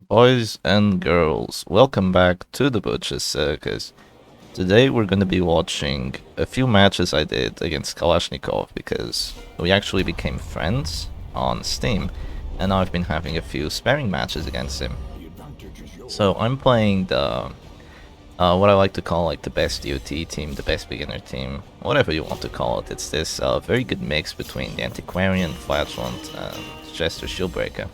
Boys and girls, welcome back to the Butcher's Circus. Today we're going to be watching a few matches I did against Kalashnikov because we actually became friends on Steam, and now I've been having a few sparring matches against him. So I'm playing the what I like to call like the best DOT team, the best beginner team, whatever you want to call it. It's this very good mix between the Antiquarian, Flatulent, and Jester Shieldbreaker.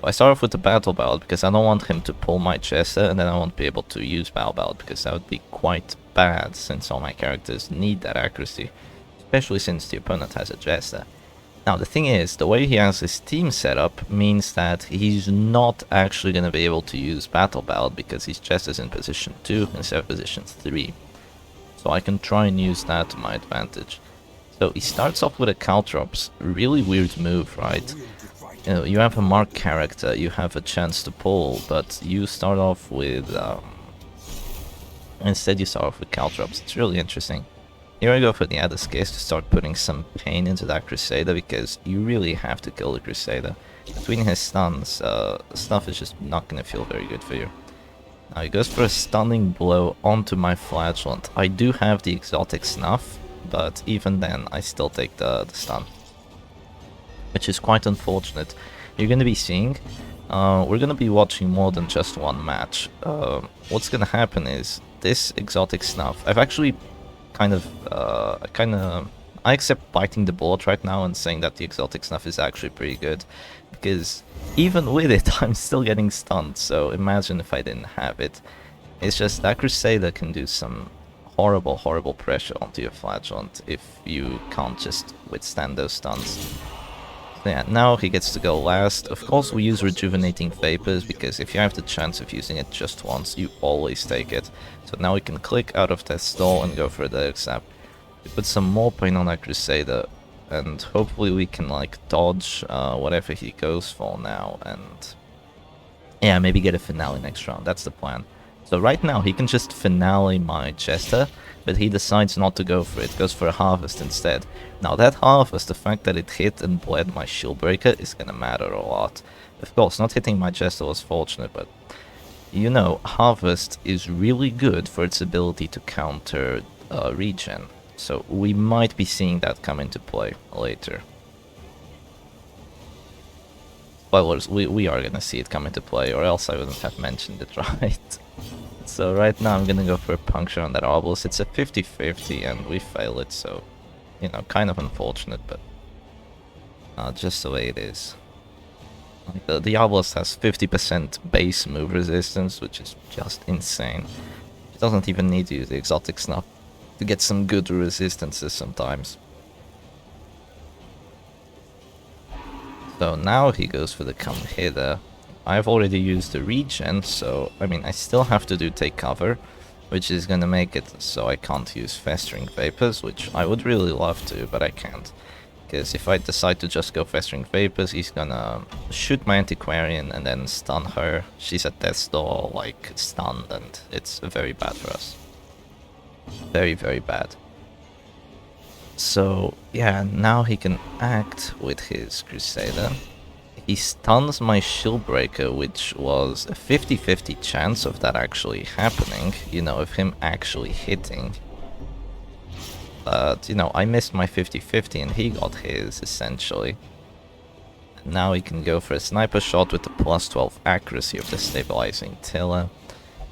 I start off with the Battle Ballad because I don't want him to pull my Jester and then I won't be able to use Battle Ballad because that would be quite bad since all my characters need that accuracy, especially since the opponent has a Jester. Now the thing is, the way he has his team set up means that he's not actually going to be able to use Battle Ballad because his Jester's in position 2 instead of position 3. So I can try and use that to my advantage. So he starts off with a Caltrops, really weird move, right? You have a marked character, you have a chance to pull, but you start off with instead you start off with Caltrops. It's really interesting. Here I go for the added case to start putting some pain into that Crusader because you really have to kill the Crusader. Between his stuns, stuff is just not gonna feel very good for you. Now he goes for a stunning blow onto my Flatulent. I do have the exotic snuff, but even then I still take the stun, which is quite unfortunate. You're going to be seeing, we're going to be watching more than just one match. What's going to happen is this exotic snuff, I've actually I accept biting the bullet right now and saying that the exotic snuff is actually pretty good, because even with it I'm still getting stunned, so imagine if I didn't have it. It's just that Crusader can do some horrible pressure onto your Flatulent if you can't just withstand those stuns. Yeah, now he gets to go last. Of course we use Rejuvenating Vapors, because if you have the chance of using it just once, you always take it. So now we can click out of that stall and go for the accept. We put some more pain on that Crusader, and hopefully we can like dodge whatever he goes for now, and yeah, maybe get a finale next round. That's the plan. So right now he can just finale my Chester, but he decides not to go for it, goes for a Harvest instead. Now that Harvest, the fact that it hit and bled my Shieldbreaker is gonna matter a lot. Of course, not hitting my Chester was fortunate, but you know, Harvest is really good for its ability to counter regen. So we might be seeing that come into play later. Spoilers, we are gonna see it come into play, or else I wouldn't have mentioned it, right? So right now I'm gonna go for a puncture on that obelisk. It's a 50-50 and we fail it, so, you know, kind of unfortunate, but just the way it is. Like the obelisk has 50% base move resistance, which is just insane. It doesn't even need to use the exotic snuff to get some good resistances sometimes. So now he goes for the come hither. I've already used the regen, so I mean I still have to do take cover, which is gonna make it so I can't use Festering Vapors, which I would really love to, but I can't. Because if I decide to just go Festering Vapors, he's gonna shoot my Antiquarian and then stun her. She's at death's door, like stunned, and it's very bad for us. Very bad. So yeah, now he can act with his Crusader. He stuns my Shieldbreaker, which was a 50-50 chance of that actually happening, you know, of him actually hitting. But, you know, I missed my 50-50 and he got his, essentially. And now he can go for a sniper shot with the plus 12 accuracy of the stabilizing Tiller.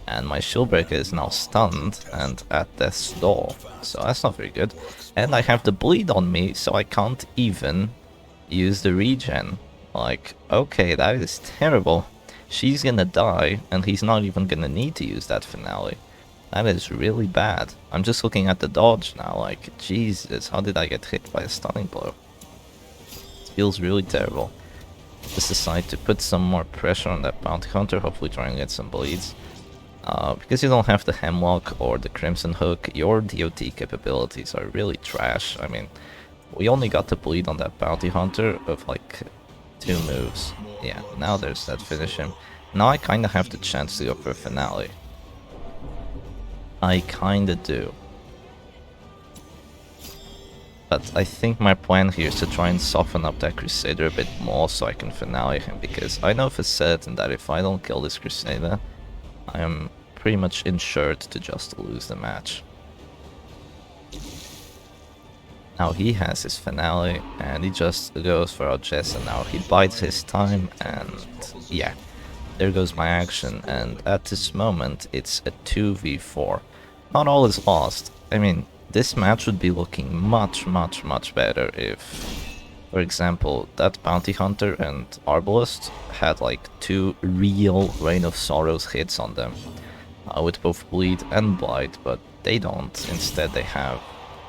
And my Shieldbreaker is now stunned and at death's door, so that's not very good. And I have the bleed on me, so I can't even use the regen. Like, okay, that is terrible. She's gonna die, and he's not even gonna need to use that finale. That is really bad. I'm just looking at the dodge now, like, Jesus, how did I get hit by a stunning blow? It feels really terrible. Just decide to put some more pressure on that bounty hunter, hopefully try and get some bleeds. Because you don't have the Hemlock or the Crimson Hook, your DOT capabilities are really trash. I mean, we only got to bleed on that bounty hunter of like 2 moves. Yeah, now there's that finish him. Now I kinda have the chance to go for a finale. I kinda do. But I think my plan here is to try and soften up that Crusader a bit more so I can finale him, because I know for certain that if I don't kill this Crusader, I am pretty much insured to just lose the match. Now he has his finale, and he just goes for our Jess, and now he bides his time, and yeah, there goes my action, and at this moment it's a 2v4. Not all is lost. I mean, this match would be looking much better if, for example, that Bounty Hunter and Arbalest had like 2 real Reign of Sorrows hits on them, with both Bleed and Blight, but they don't. Instead they have,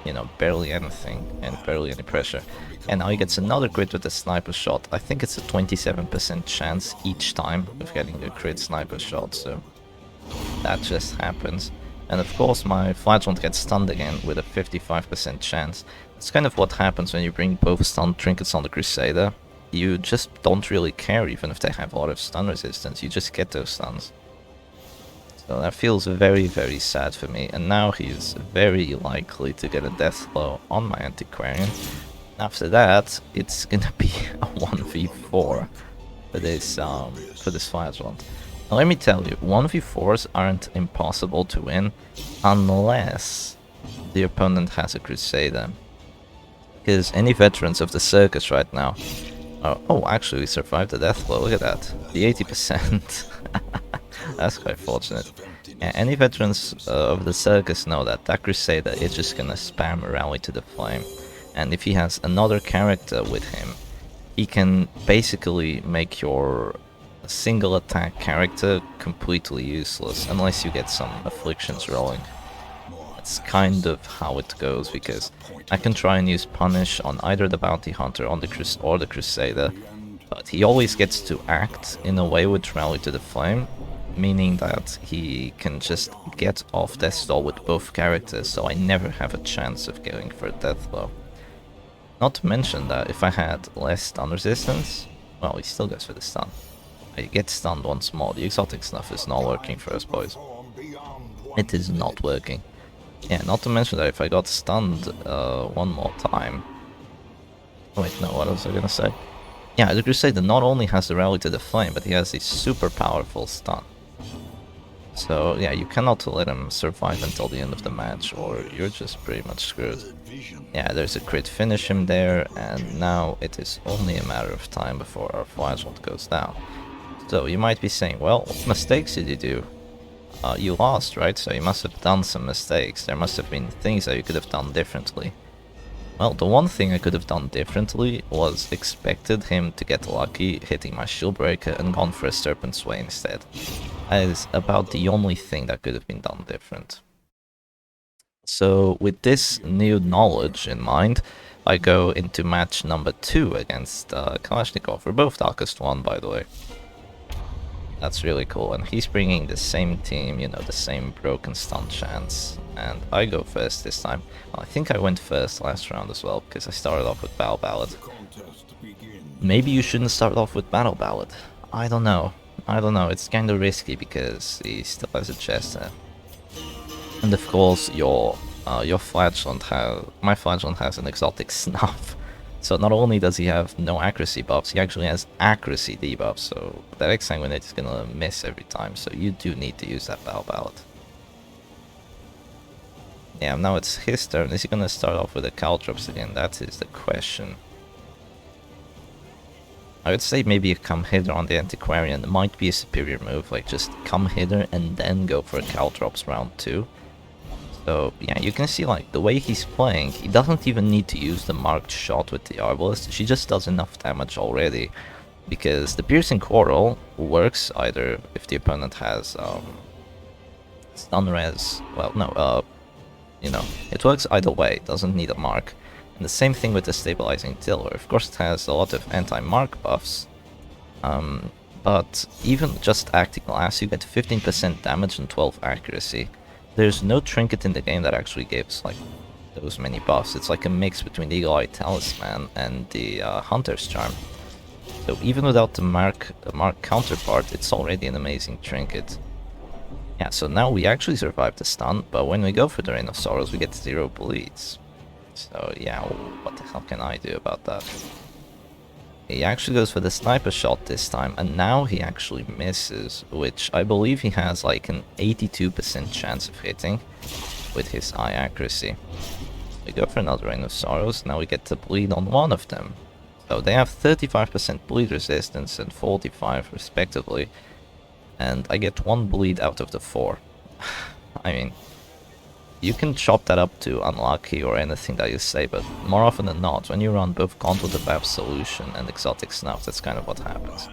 you know, barely anything and barely any pressure. And now he gets another crit with a sniper shot. I think it's a 27% chance each time of getting a crit sniper shot, so that just happens. And of course my Flagellant gets stunned again with a 55% chance. It's kind of what happens when you bring both stun trinkets on the Crusader. You just don't really care even if they have a lot of stun resistance, you just get those stuns. So that feels very sad for me, and now he's very likely to get a death blow on my Antiquarian. After that, it's gonna be a 1v4 for this Flagellant. Now let me tell you, 1v4s aren't impossible to win unless the opponent has a Crusader. Because any veterans of the circus right now... oh, actually we survived the death blow, look at that. The 80%. That's quite fortunate. Yeah, any veterans of the circus know that that Crusader is just gonna spam Rally to the Flame. And if he has another character with him, he can basically make your single attack character completely useless, unless you get some afflictions rolling. That's kind of how it goes, because I can try and use Punish on either the Bounty Hunter or the Crusader, but he always gets to act in a way with Rally to the Flame, meaning that he can just get off Death Stall with both characters, so I never have a chance of going for a death blow. Not to mention that if I had less stun resistance, well, he still goes for the stun. I get stunned once more. The exotic stuff is not working for us, boys. It is not working. Yeah, not to mention that if I got stunned one more time... Wait, no, what was I gonna say? Yeah, the Crusader not only has the Rally to the Flame, but he has a super powerful stun. So yeah, you cannot let him survive until the end of the match, or you're just pretty much screwed. Yeah, there's a crit finish him there, and now it is only a matter of time before our Flagellant goes down. So you might be saying, well, what mistakes did you do? You lost, right? So you must have done some mistakes. There must have been things that you could have done differently. Well, the one thing I could have done differently was expected him to get lucky, hitting my Shield Breaker, and gone for a Serpent Sway instead. That is about the only thing that could have been done different. So with this new knowledge in mind, I go into match number 2 against Kalashnikov. We're both Darkest 1, by the way. That's really cool, and he's bringing the same team, you know, the same broken stun chance, and I go first this time. Well, I think I went first last round as well, because I started off with Battle Ballad. Maybe you shouldn't start off with Battle Ballad. I don't know, it's kinda risky, because he still has a chest there. And of course, your Flagellant my Flagellant has an exotic snuff. So not only does he have no accuracy buffs, he actually has accuracy debuffs, so that Exsanguinate is gonna miss every time, so you do need to use that Battle Ballad. Yeah, now it's his turn. Is he gonna start off with the Caltrops again? That is the question. I would say maybe a come hither on the Antiquarian might be a superior move, like just come hither and then go for a Caltrops round 2. So yeah, you can see like the way he's playing, he doesn't even need to use the marked shot with the Arbalest, she just does enough damage already. Because the Piercing Coral works either if the opponent has stun res, well no, you know, it works either way, it doesn't need a mark. And the same thing with the Stabilizing Tiller, of course it has a lot of anti-mark buffs, but even just acting last, you get 15% damage and 12 accuracy. There's no trinket in the game that actually gives like those many buffs. It's like a mix between the Eagle Eye Talisman and the Hunter's Charm. So even without the mark counterpart, it's already an amazing trinket. Yeah, so now we actually survived the stun, but when we go for the Reign of Sorrows, we get 0 bleeds. So yeah, what the hell can I do about that? He actually goes for the sniper shot this time, and now he actually misses, which I believe he has like an 82% chance of hitting with his eye accuracy. We go for another Rain of Sorrows, now we get to bleed on one of them. So they have 35% bleed resistance and 45 respectively, and I get 1 bleed out of the 4. I mean, you can chop that up to unlucky or anything that you say, but more often than not, when you run both Gauntlet of Absolution and Exotic Snuff, that's kind of what happens.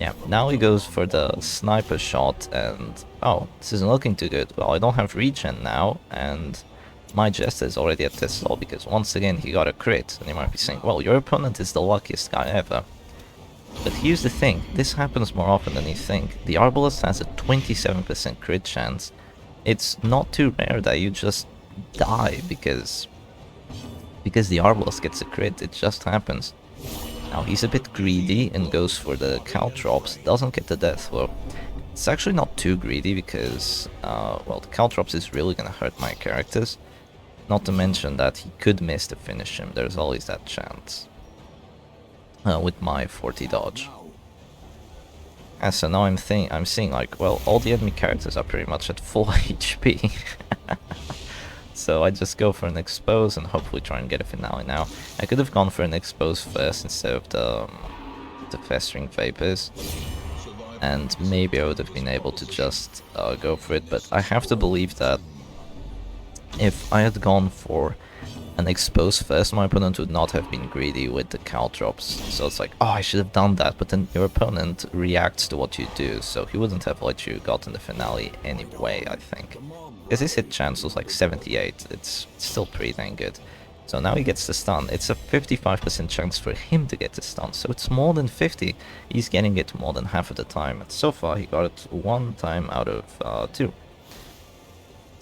Yeah, now he goes for the sniper shot, and oh, this isn't looking too good. Well, I don't have regen now, and my Jester is already at this level because once again he got a crit, and you might be saying, well, your opponent is the luckiest guy ever. But here's the thing, this happens more often than you think. The Arbalest has a 27% crit chance. It's not too rare that you just die because the Arbalest gets a crit, it just happens. Now he's a bit greedy and goes for the Caltrops, doesn't get the death blow. It's actually not too greedy because, well, the Caltrops is really gonna hurt my characters. Not to mention that he could miss to finish him, there's always that chance. With my 40 dodge. And so now I'm seeing like, well, all the enemy characters are pretty much at full HP. So I just go for an expose and hopefully try and get a finale now. I could have gone for an expose first instead of the festering vapors. And maybe I would have been able to just go for it, but I have to believe that if I had gone for an expose first, my opponent would not have been greedy with the Caltrops. So it's like, oh, I should have done that, but then your opponent reacts to what you do, so he wouldn't have let you gotten the finale anyway, I think. Because his hit chance was like 78, it's still pretty dang good. So now he gets the stun. It's a 55% chance for him to get the stun, so it's more than 50. He's getting it more than half of the time, and so far he got it 1 time out of 2.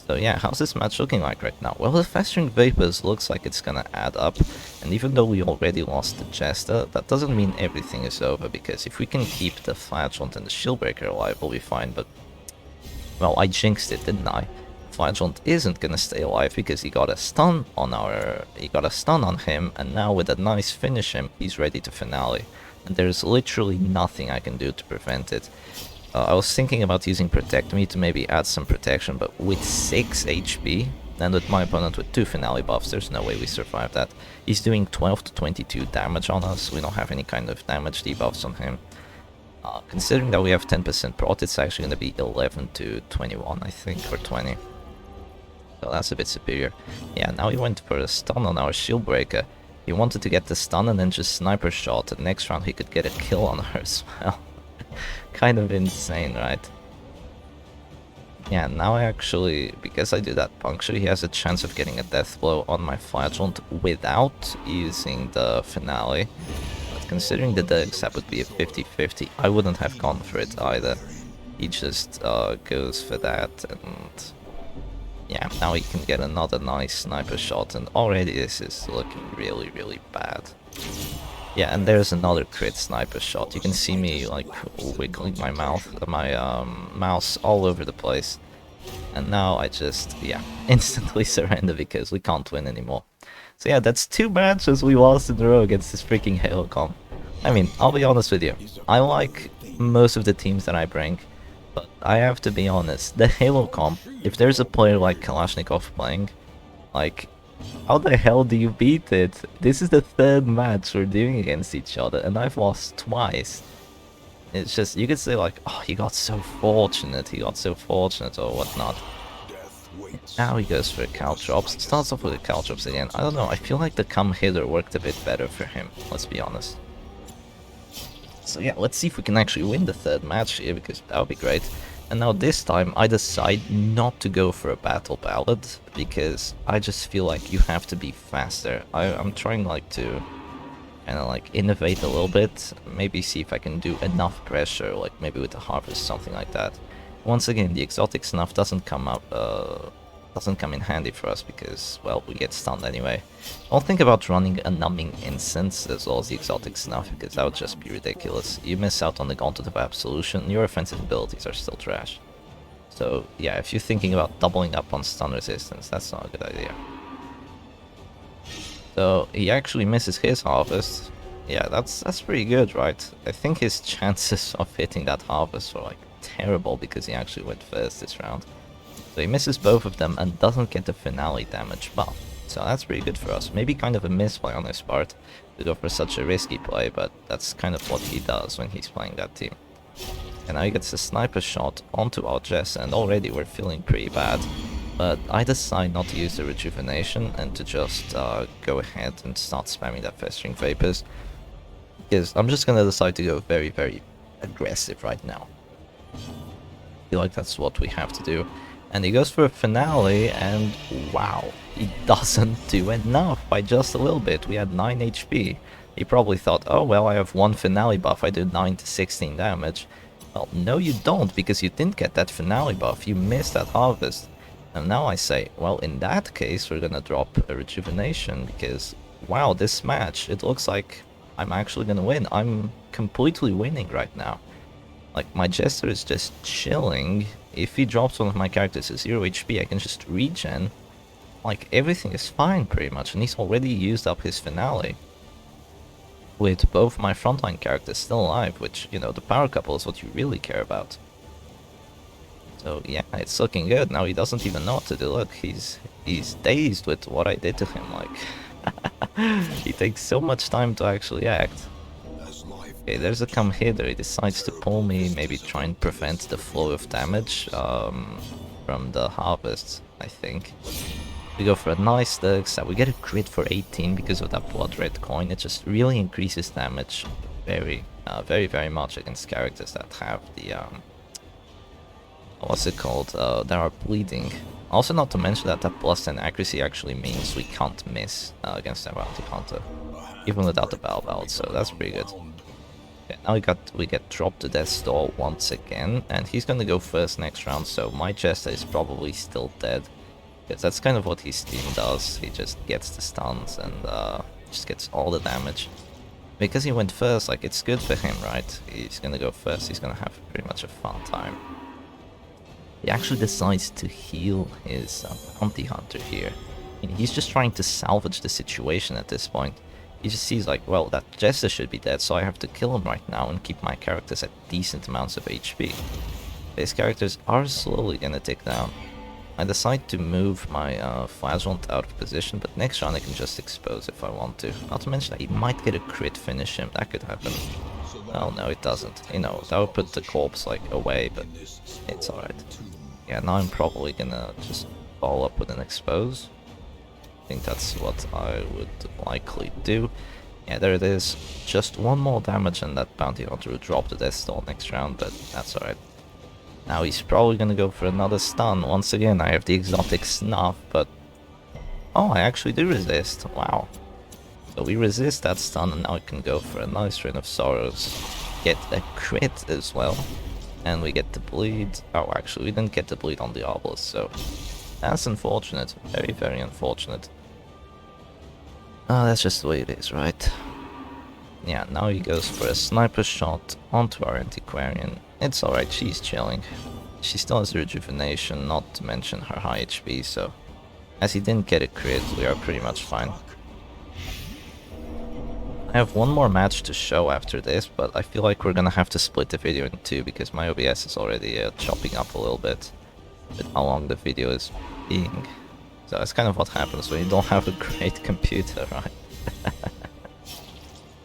So yeah, how's this match looking like right now? Well, the Festering Vapors looks like it's gonna add up, and even though we already lost the Jester, that doesn't mean everything is over, because if we can keep the Flagellant and the Shieldbreaker alive, we'll be fine, but... well, I jinxed it, didn't I? Flagellant isn't gonna stay alive because he got a stun on him, and now with a nice finish him, he's ready to finale. And there's literally nothing I can do to prevent it. I was thinking about using Protect Me to maybe add some protection, but with 6 HP, and with my opponent with 2 finale buffs, there's no way we survive that. He's doing 12 to 22 damage on us, we don't have any kind of damage debuffs on him. Considering that we have 10% prot, it's actually going to be 11 to 21, I think, or 20. So that's a bit superior. Yeah, now he went for a stun on our Shieldbreaker. He wanted to get the stun and then just sniper shot, and next round he could get a kill on her as well. Kind of insane, right? Yeah, now I actually, because I do that puncture, he has a chance of getting a death blow on my Flagellant without using the finale. But considering the dex, that would be a 50-50. I wouldn't have gone for it either. He just goes for that, and yeah, now he can get another nice sniper shot, and already this is looking really, really bad. Yeah, and there's another crit sniper shot. You can see me like wiggling my mouse all over the place. And now I just, yeah, instantly surrender because we can't win anymore. So yeah, that's 2 matches we lost in a row against this freaking Halo comp. I mean, I'll be honest with you. I like most of the teams that I bring, but I have to be honest, the Halo comp, if there's a player like Kalashnikov playing, like, how the hell do you beat it? This is the 3rd match we're doing against each other, and I've lost twice. It's just, you could say like, oh, he got so fortunate, or whatnot. Now he goes for Caltrops, starts off with the Caltrops again. I don't know, I feel like the come hither worked a bit better for him, let's be honest. So yeah, let's see if we can actually win the 3rd match here, because that would be great. And now this time I decide not to go for a battle ballad, because I just feel like you have to be faster. I'm trying like to kind of like innovate a little bit, maybe see if I can do enough pressure, like maybe with the harvest, something like that. Once again, the exotic snuff doesn't come in handy for us because, well, we get stunned anyway. Don't think about running a numbing incense as well as the exotic snuff, because that would just be ridiculous. You miss out on the Gauntlet of Absolution, your offensive abilities are still trash. So yeah, if you're thinking about doubling up on stun resistance, that's not a good idea. So he actually misses his harvest. Yeah, that's pretty good, right? I think his chances of hitting that harvest were like terrible because he actually went first this round. So he misses both of them and doesn't get the finale damage buff. So that's pretty good for us. Maybe kind of a misplay on his part to go for such a risky play, but that's kind of what he does when he's playing that team. And now he gets a sniper shot onto our Jess, and already we're feeling pretty bad. But I decide not to use the rejuvenation and to just go ahead and start spamming that festering vapors. Because I'm just gonna decide to go very, very aggressive right now. I feel like that's what we have to do. And he goes for a finale, and wow, he doesn't do enough by just a little bit. We had 9 HP. He probably thought, oh well, I have one finale buff, I do 9 to 16 damage. Well, no you don't, because you didn't get that finale buff, you missed that harvest. And now I say, well, in that case, we're gonna drop a rejuvenation, because, wow, this match, it looks like I'm actually gonna win. I'm completely winning right now. Like, my Jester is just chilling. If he drops one of my characters to 0 HP, I can just regen. Like, everything is fine, pretty much, and he's already used up his finale. With both my frontline characters still alive, which, you know, the power couple is what you really care about. So yeah, it's looking good. Now he doesn't even know what to do. Look, he's dazed with what I did to him. Like, he takes so much time to actually act. Okay, there's a come hither. He decides to pull me, maybe try and prevent the flow of damage from the harvest, I think. We go for a nice Lux, we get a crit for 18 because of that blood red coin. It just really increases damage very, very much against characters that have the, what's it called, that are bleeding. Also, not to mention that that plus 10 accuracy actually means we can't miss against a bounty hunter, even without the Bell Belt, so that's pretty good. Okay, now we get dropped to Death's Door once again, and he's gonna go first next round, so my Jester is probably still dead. Because that's kind of what his team does, he just gets the stuns and just gets all the damage. Because he went first, like, it's good for him, right? He's gonna go first, he's gonna have pretty much a fun time. He actually decides to heal his bounty hunter here. I mean, he's just trying to salvage the situation at this point. He just sees like, well, that Jester should be dead, so I have to kill him right now and keep my characters at decent amounts of HP. His characters are slowly gonna tick down. I decide to move my Flagellant out of position, but next round I can just expose if I want to. Not to mention that he might get a crit finish him, that could happen. Oh no, it doesn't. You know, that would put the corpse like away, but it's alright. Yeah, now I'm probably gonna just follow up with an expose. I think that's what I would likely do. Yeah, there it is. Just one more damage and that bounty hunter will drop the Death Stall next round, but that's alright. Now he's probably gonna go for another stun. Once again, I have the exotic snuff, but... oh, I actually do resist. Wow. So we resist that stun, and now we can go for a nice Rain of Sorrows. Get a crit as well. And we get the bleed. Oh, actually, we didn't get the bleed on the Obelisk, so... that's unfortunate. Very unfortunate. That's just the way it is, right? Yeah, now he goes for a sniper shot onto our Antiquarian. It's alright, she's chilling. She still has rejuvenation, not to mention her high HP, so... as he didn't get a crit, we are pretty much fine. I have one more match to show after this, but I feel like we're gonna have to split the video in two, because my OBS is already chopping up a little bit with how long the video is being. So that's kind of what happens when you don't have a great computer, right?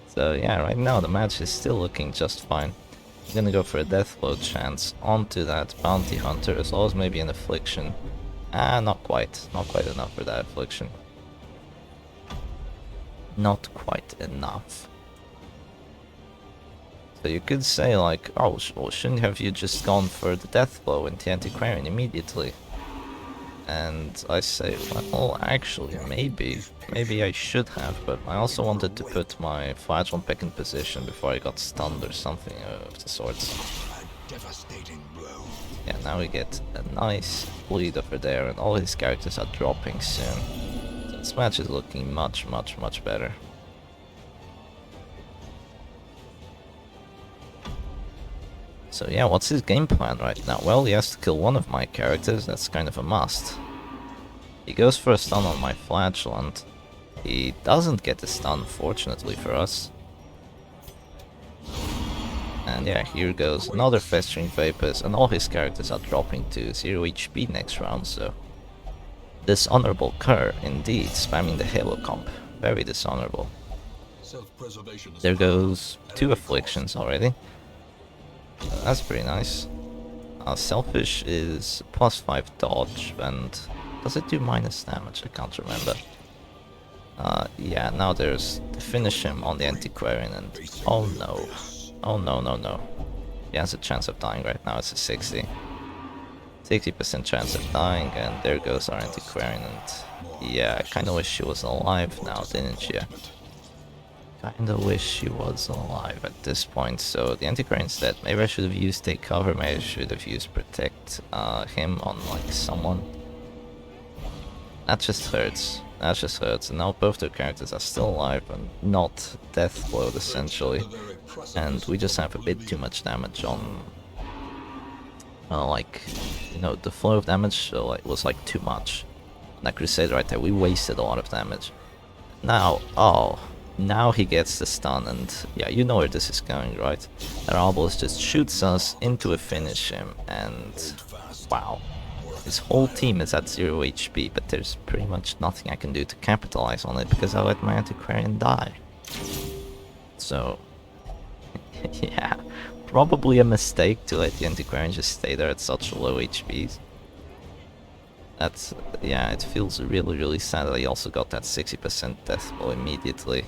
So yeah, right now the match is still looking just fine. I'm gonna go for a death blow chance onto that bounty hunter, as well as maybe an affliction. Not quite enough for that affliction. Not quite enough. So you could say like, oh, well, shouldn't have you just gone for the death blow and the Antiquarian immediately? And I say, well, actually, maybe I should have, but I also wanted to put my Flagellant back in position before I got stunned or something of the sorts. Yeah, now we get a nice bleed over there, and all his characters are dropping soon. So this match is looking much better. So yeah, what's his game plan right now? Well, he has to kill one of my characters, that's kind of a must. He goes for a stun on my Flagellant. He doesn't get the stun, fortunately for us. And yeah, here goes another Festering Vapors, and all his characters are dropping to 0 HP next round, so... Dishonorable Kerr, indeed, spamming the Halo comp. Very dishonorable. There goes 2 Afflictions already. That's pretty nice. Selfish is +5 dodge, and does it do minus damage? I can't remember. Yeah, now there's the finish him on the Antiquarian, and oh no. Oh no, no, no. He has a chance of dying right now, it's a 60% chance of dying, and there goes our Antiquarian, and yeah, I kinda wish she was alive now, didn't you? Kinda wish she was alive at this point. So the Antiquarian's dead. Maybe I should have used Take Cover, maybe I should have used Protect him on like someone. That just hurts. That just hurts. And now both their characters are still alive and not death blowed essentially. And we just have a bit too much damage on like, you know, the flow of damage was like too much. That Crusader right there, we wasted a lot of damage. Now, oh, now he gets the stun, and yeah, you know where this is going, right? Their Arbalest just shoots us into a finish him, and wow. His whole team is at 0 HP, but there's pretty much nothing I can do to capitalize on it because I let my Antiquarian die. So, yeah, probably a mistake to let the Antiquarian just stay there at such low HPs. That's, yeah, it feels really, really sad that he also got that 60% death blow immediately.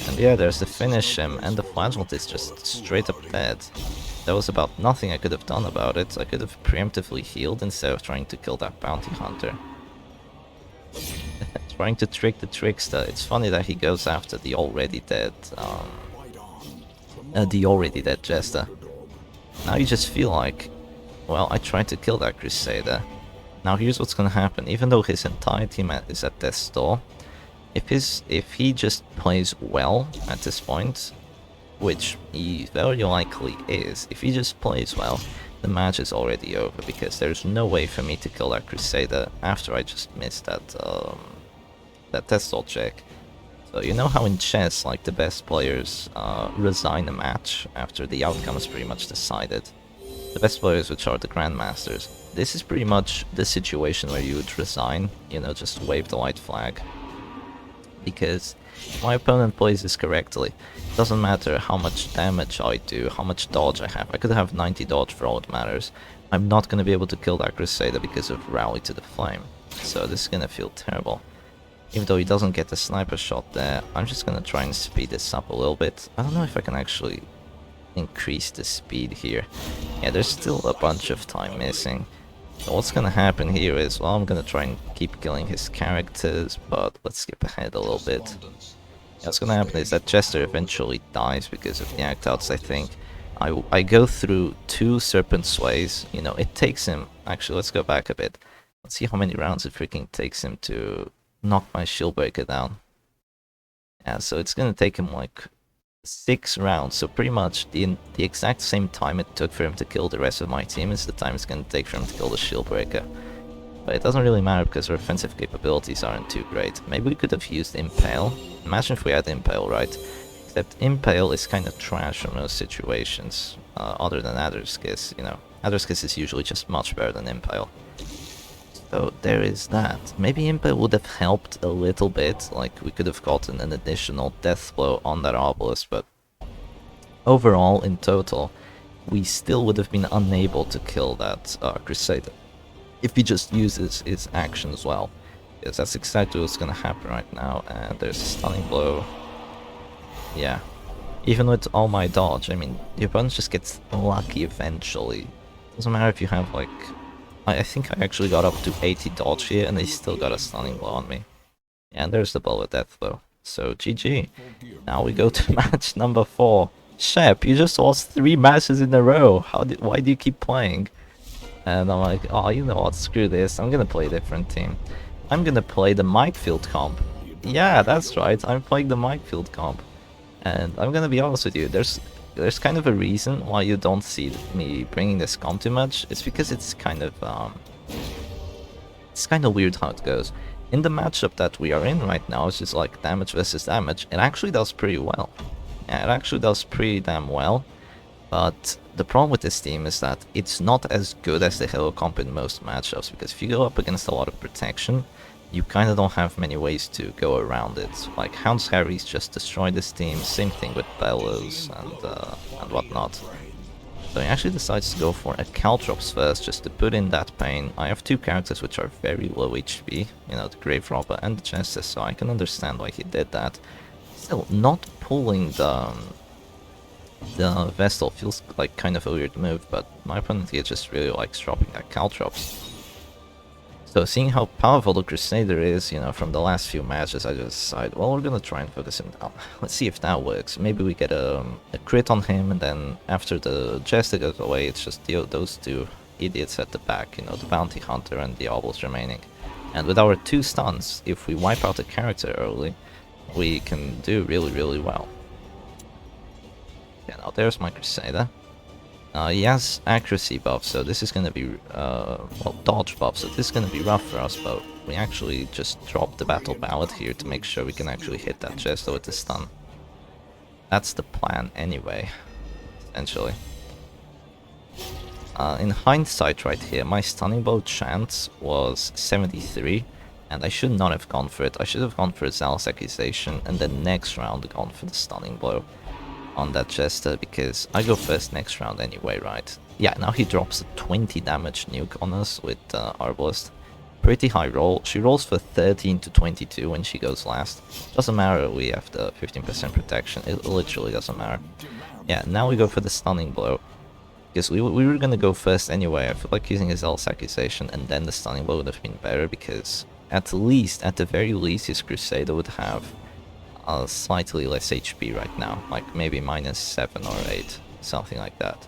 And yeah, there's the finish him, and the Flagellant is just straight up dead. There was about nothing I could have done about it. I could have preemptively healed instead of trying to kill that bounty hunter. Trying to trick the trickster. It's funny that he goes after the already dead Jester. Now you just feel like, well, I tried to kill that Crusader. Now here's what's gonna happen. Even though his entire team is at death's door, if he just plays well at this point, which he very likely is, if he just plays well, the match is already over, because there's no way for me to kill that Crusader after I just missed that test check. So you know how in chess, like, the best players resign a match after the outcome is pretty much decided. The best players, which are the Grandmasters. This is pretty much the situation where you would resign, you know, just wave the white flag. Because if my opponent plays this correctly, it doesn't matter how much damage I do, how much dodge I have. I could have 90 dodge for all it matters. I'm not going to be able to kill that Crusader because of Rally to the Flame. So this is going to feel terrible. Even though he doesn't get the sniper shot there, I'm just going to try and speed this up a little bit. I don't know if I can actually increase the speed here. Yeah, there's still a bunch of time missing. So what's gonna happen here is, well, I'm gonna try and keep killing his characters, but let's skip ahead a little bit. Yeah, what's gonna happen is that Jester eventually dies because of the act outs, I think. I go through 2 Serpent Sways, you know, it takes him, actually let's go back a bit. Let's see how many rounds it freaking takes him to knock my Shieldbreaker down. Yeah, so it's gonna take him like 6 rounds, so pretty much the exact same time it took for him to kill the rest of my team is the time it's gonna take for him to kill the Shieldbreaker. But it doesn't really matter because our offensive capabilities aren't too great. Maybe we could have used Impale. Imagine if we had Impale, right? Except Impale is kind of trash in most situations, other than Adder's Kiss, you know. Adder's Kiss is usually just much better than Impale. So there is that. Maybe Impale would have helped a little bit, like we could have gotten an additional death blow on that Obelisk, but overall, in total, we still would have been unable to kill that Crusader if he just uses his actions well. Because that's exactly what's gonna happen right now, and there's a stunning blow. Yeah. Even with all my dodge, I mean, the opponent just gets lucky eventually. Doesn't matter if you have like... I think I actually got up to 80 dodge here, and they still got a stunning blow on me. Yeah, and there's the bullet death blow. So GG. Now we go to match number 4. Shep, you just lost 3 matches in a row. Why do you keep playing? And I'm like, oh, you know what, screw this. I'm gonna play a different team. I'm gonna play the Mikefield comp. Yeah, that's right. I'm playing the Mikefield comp. And I'm gonna be honest with you, there's kind of a reason why you don't see me bringing this comp too much. It's because it's kind of weird how it goes. in the matchup that we are in right now, it's just like damage versus damage, it actually does pretty well. Yeah, it actually does pretty damn well. But the problem with this team is that it's not as good as the Halo comp in most matchups, because if you go up against a lot of protection, you kind of don't have many ways to go around it. Like, Hound's Harry's just destroyed this team, same thing with Bellows and whatnot. So he actually decides to go for a Caltrops first, just to put in that pain. I have two characters which are very low HP, you know, the Grave Robber and the Jester, so I can understand why he did that. Still, not pulling the Vestal feels like kind of a weird move, but my opponent here just really likes dropping that Caltrops. So seeing how powerful the Crusader is, you know, from the last few matches, I just decided, well, we're gonna try and focus him down. Let's see if that works. Maybe we get a crit on him, and then after the Jester goes away, it's just those two idiots at the back, you know, the Bounty Hunter and the Obels remaining. And with our 2 stuns, if we wipe out a character early, we can do really, really well. Yeah, now there's my Crusader. He has accuracy buff, so this is gonna be, well, dodge buff, so this is gonna be rough for us, but we actually just dropped the Battle Ballad here to make sure we can actually hit that Jester with the stun. That's the plan anyway, essentially. In hindsight right here, my Stunning Blow chance was 73, and I should not have gone for it. I should have gone for a Zealous Accusation, and then next round gone for the Stunning Blow on that Jester, because I go first next round anyway, right? Yeah, now he drops a 20 damage nuke on us with Arbalest. Pretty high roll. She rolls for 13 to 22 when she goes last. Doesn't matter, we have the 15% protection. It literally doesn't matter. Yeah, now we go for the Stunning Blow. Because we were gonna go first anyway. I feel like using his Zealous Accusation and then the Stunning Blow would have been better, because at the very least, his Crusader would have slightly less HP right now, like maybe -7 or 8, something like that.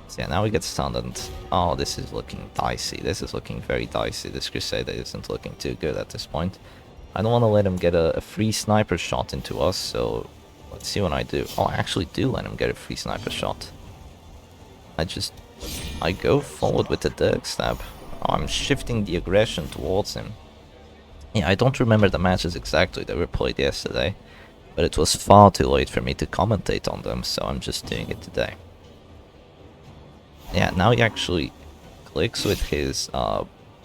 So yeah, now we get stunned, and oh, this is looking dicey. This is looking very dicey. This Crusader isn't looking too good at this point. I don't want to let him get a free sniper shot into us, so let's see what I do. Oh, I actually do let him get a free sniper shot. I go forward with the Dirk Stab. Oh, I'm shifting the aggression towards him. Yeah, I don't remember the matches exactly that were played yesterday, but it was far too late for me to commentate on them, so I'm just doing it today. Yeah, now he actually clicks with his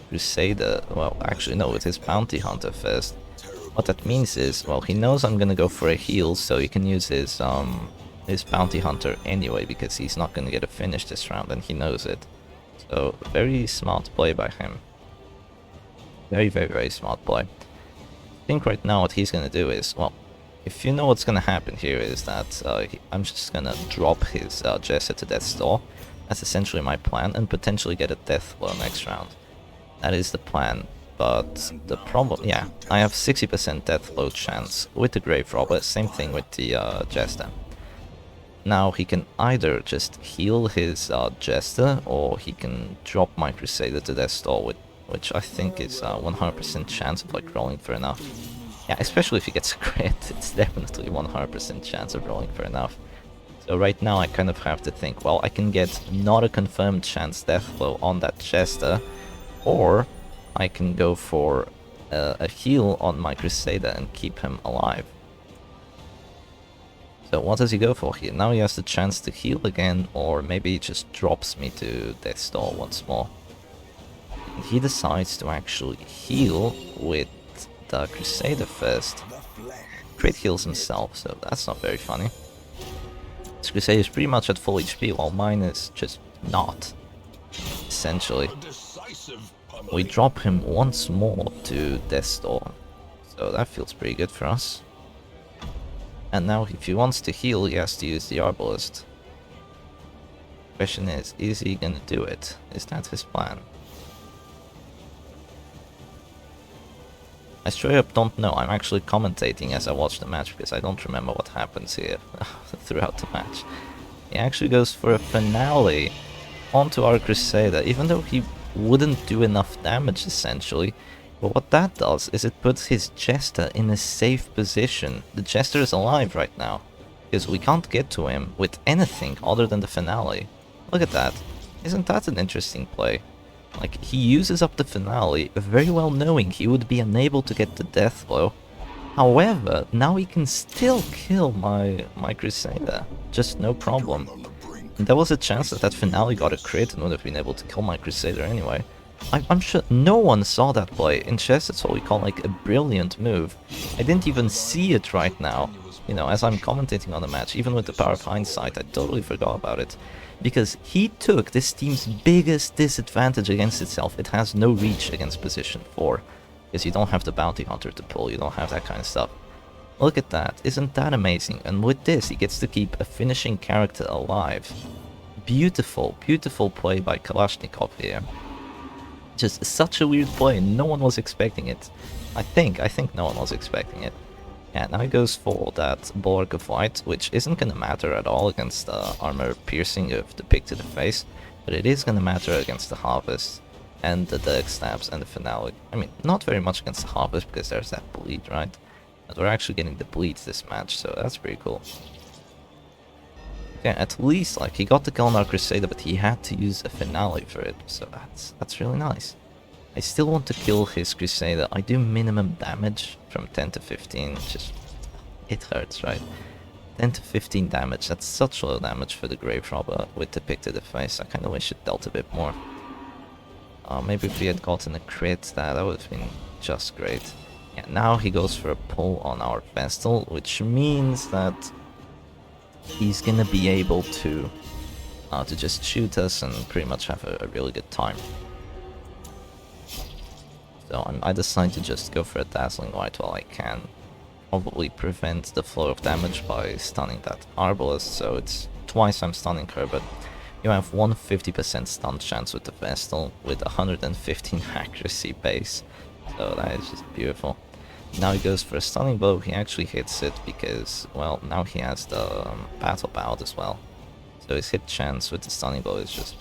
Crusader, well, actually no, with his Bounty Hunter first. What that means is, well, he knows I'm gonna go for a heal, so he can use his Bounty Hunter anyway, because he's not gonna get a finish this round, and he knows it. So, very smart play by him. Very, very, very smart play. I think right now what he's gonna do is, well, if you know what's gonna happen here is that I'm just gonna drop his Jester to Death's Door. That's essentially my plan, and potentially get a Death Blow next round. That is the plan, but the problem, yeah, I have 60% Death Blow chance with the Grave Robber, same thing with the Jester. Now he can either just heal his Jester, or he can drop my Crusader to Death's Door, which I think is 100% chance of like rolling for enough. Yeah, especially if he gets a crit, it's definitely 100% chance of rolling for enough. So right now I kind of have to think, well, I can get not a confirmed chance Death Blow on that Jester, or I can go for a heal on my Crusader and keep him alive. So what does he go for here? Now he has the chance to heal again, or maybe he just drops me to Death's Door once more. And he decides to actually heal with the Crusader first. Crit heals himself, so that's not very funny. This Crusader is pretty much at full HP, while mine is just not. Essentially. We drop him once more to Death's Door, so that feels pretty good for us. And now if he wants to heal, he has to use the Arbalest. Question is he gonna do it? Is that his plan? I straight up don't know. I'm actually commentating as I watch the match, because I don't remember what happens here throughout the match. He actually goes for a finale onto our Crusader, even though he wouldn't do enough damage essentially. But what that does is it puts his Jester in a safe position. The Jester is alive right now, because we can't get to him with anything other than the finale. Look at that. Isn't that an interesting play? Like, he uses up the finale, very well knowing he would be unable to get the death blow. However, now he can still kill my Crusader, just no problem. And there was a chance that that finale got a crit and would have been able to kill my Crusader anyway. I'm sure no one saw that play. In chess, it's what we call like a brilliant move. I didn't even see it right now. You know, as I'm commentating on the match, even with the power of hindsight, I totally forgot about it. Because he took this team's biggest disadvantage against itself. It has no reach against position 4. Because you don't have the bounty hunter to pull, you don't have that kind of stuff. Look at that, isn't that amazing? And with this, he gets to keep a finishing character alive. Beautiful, beautiful play by Kalashnikov here. Just such a weird play, no one was expecting it. I think no one was expecting it. Yeah, now he goes for that Bulwark of White, which isn't gonna matter at all against the armor piercing of the pick to the face, but it is gonna matter against the Harvest and the Dirk Stabs and the Finale. I mean, not very much against the Harvest because there's that bleed, right? But we're actually getting the bleeds this match, so that's pretty cool. Yeah, at least, like, he got the kill on our Crusader, but he had to use a Finale for it, so that's really nice. I still want to kill his Crusader. I do minimum damage from 10 to 15, just... it hurts, right? 10 to 15 damage, that's such low damage for the Grave Robber with the pick to the face. I kinda wish it dealt a bit more. Maybe if we had gotten a crit, that would have been just great. Yeah, now he goes for a pull on our Vestal, which means that he's gonna be able to just shoot us and pretty much have a really good time. So I decide to just go for a Dazzling Light while I can. Probably prevent the flow of damage by stunning that Arbalest, so it's twice I'm stunning her, but you have 150% stun chance with the Vestal with 115 accuracy base. So that is just beautiful. Now he goes for a stunning blow, he actually hits it because, well, now he has the battle bout as well. So his hit chance with the stunning blow is just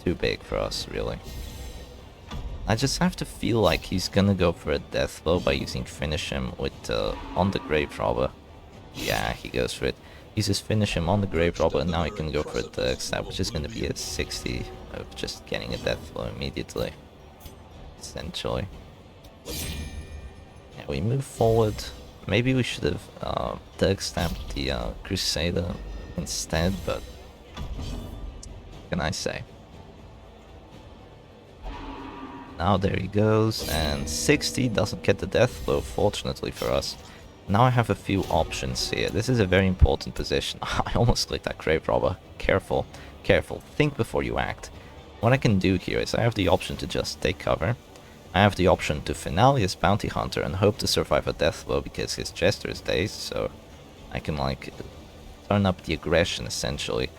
too big for us, really. I just have to feel like he's gonna go for a death blow by using Finish Him with on the Grave Robber. Yeah, he goes for it. Uses Finish Him on the Grave Robber, and now he can go for a Dirk Stab, which is gonna be a 60 of just getting a death blow immediately. Essentially. Yeah, we move forward. Maybe we should have Dirk Stabbed the Crusader instead, but what can I say? Now there he goes, and 60 doesn't get the death blow, fortunately for us. Now I have a few options here. This is a very important position. I almost clicked that Grave Robber. Careful, careful, think before you act. What I can do here is I have the option to just take cover. I have the option to Finale his Bounty Hunter and hope to survive a death blow because his Jester is dazed, so I can like turn up the aggression essentially.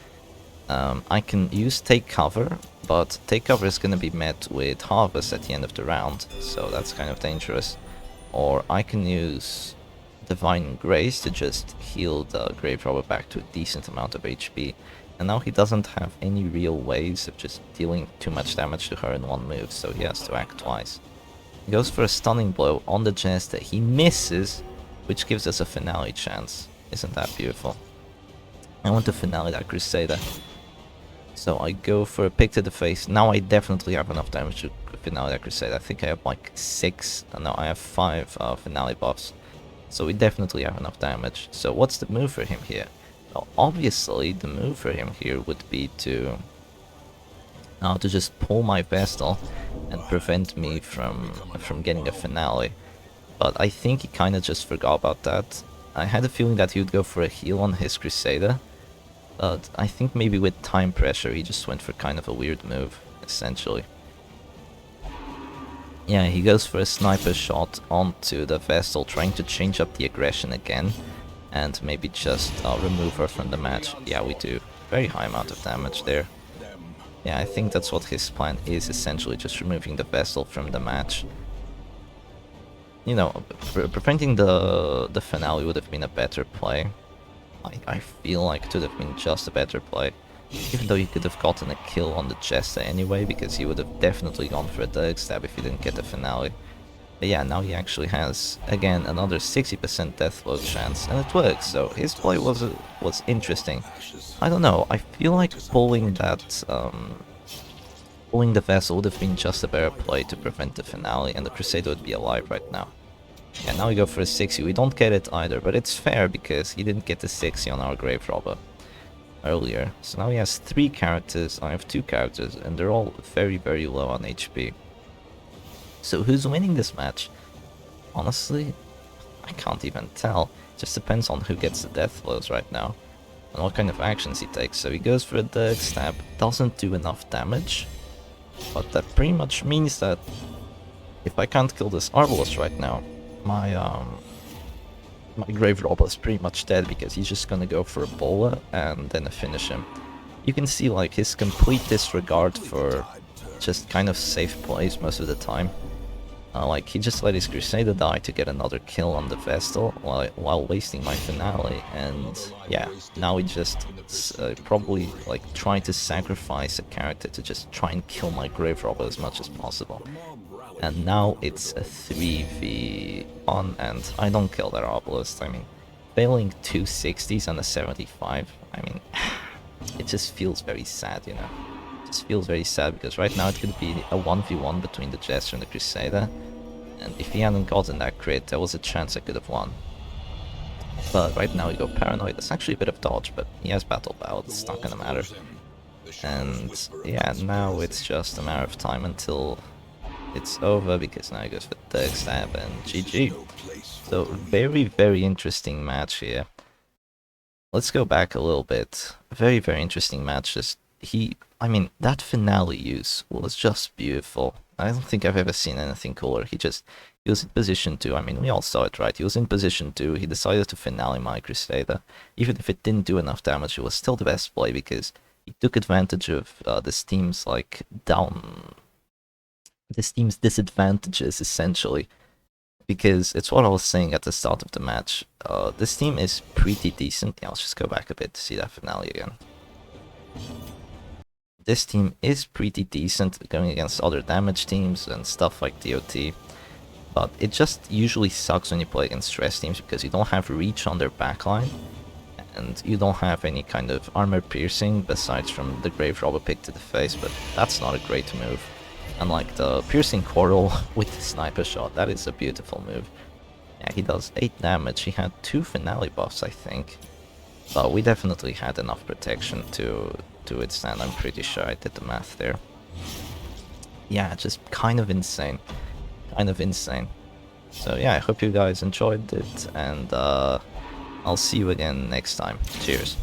I can use Take Cover, but Take Cover is going to be met with Harvest at the end of the round, so that's kind of dangerous. Or I can use Divine Grace to just heal the Grave Robber back to a decent amount of HP. And now he doesn't have any real ways of just dealing too much damage to her in one move, so he has to act twice. He goes for a Stunning Blow on the Jester, he misses, which gives us a Finale chance. Isn't that beautiful? I want to Finale that Crusader. So I go for a pick to the face. Now I definitely have enough damage to Finale that Crusader. I think I have like 6, no, I have 5 Finale buffs. So we definitely have enough damage. So what's the move for him here? Well, obviously the move for him here would be to just pull my Vestal and prevent me from getting a Finale. But I think he kind of just forgot about that. I had a feeling that he would go for a heal on his Crusader. But I think maybe with time pressure he just went for kind of a weird move, essentially. Yeah, he goes for a sniper shot onto the Vestal, trying to change up the aggression again. And maybe just remove her from the match. Yeah, we do. Very high amount of damage there. Yeah, I think that's what his plan is, essentially just removing the Vestal from the match. You know, preventing the Finale would have been a better play. I feel like it would have been just a better play. Even though he could have gotten a kill on the Jester anyway, because he would have definitely gone for a Dirk Stab if he didn't get the Finale. But yeah, now he actually has, again, another 60% death blow chance, and it works, so his play was interesting. I don't know, I feel like pulling that Pulling the Vessel would have been just a better play to prevent the finale, and the Crusader would be alive right now. Yeah, now we go for a 60. We don't get it either, but it's fair because he didn't get the 60 on our Grave Robber earlier. So now he has 3 characters, I have 2 characters, and they're all very, very low on HP. So who's winning this match? Honestly, I can't even tell. It just depends on who gets the death blows right now and what kind of actions he takes. So he goes for a Dirk Stab, doesn't do enough damage, but that pretty much means that if I can't kill this Arbalest right now, my Grave Robber is pretty much dead because he's just gonna go for a Bola and then finish him. You can see like his complete disregard for just kind of safe plays most of the time. Like he just let his Crusader die to get another kill on the Vestal while wasting my finale, and yeah, now he just probably like trying to sacrifice a character to just try and kill my Grave Robber as much as possible. And now it's a 3v1 and I don't kill that Obelisk. I mean, failing 2 60s and a 75, I mean, it just feels very sad, you know. It just feels very sad because right now it could be a 1v1 between the Jester and the Crusader. And if he hadn't gotten that crit, there was a chance I could have won. But right now we go Paranoid. It's actually a bit of dodge, but he has Battle Bow, it's not gonna matter. And yeah, now it's just a matter of time until it's over, because now he goes for Dirk Stab and GG. So very, very interesting match here. Let's go back a little bit. Very, very interesting match. Just I mean, that finale use was just beautiful. I don't think I've ever seen anything cooler. He was in position 2. I mean, we all saw it, right? He was in position 2. He decided to finale my Crusader. Even if it didn't do enough damage, it was still the best play because he took advantage of this team's like this team's disadvantages essentially. Because it's what I was saying at the start of the match. This team is pretty decent. Yeah, let's just go back a bit to see that finale again. This team is pretty decent going against other damage teams and stuff like DOT. But it just usually sucks when you play against stress teams because you don't have reach on their backline. And you don't have any kind of armor piercing besides from the Grave Robber pick to the face, but that's not a great move. Unlike the piercing Quarrel with the sniper shot, that is a beautiful move. Yeah, he does 8 damage. He had 2 finale buffs, I think. But we definitely had enough protection to withstand. I'm pretty sure I did the math there. Yeah, just kind of insane. Kind of insane. So yeah, I hope you guys enjoyed it, and I'll see you again next time. Cheers.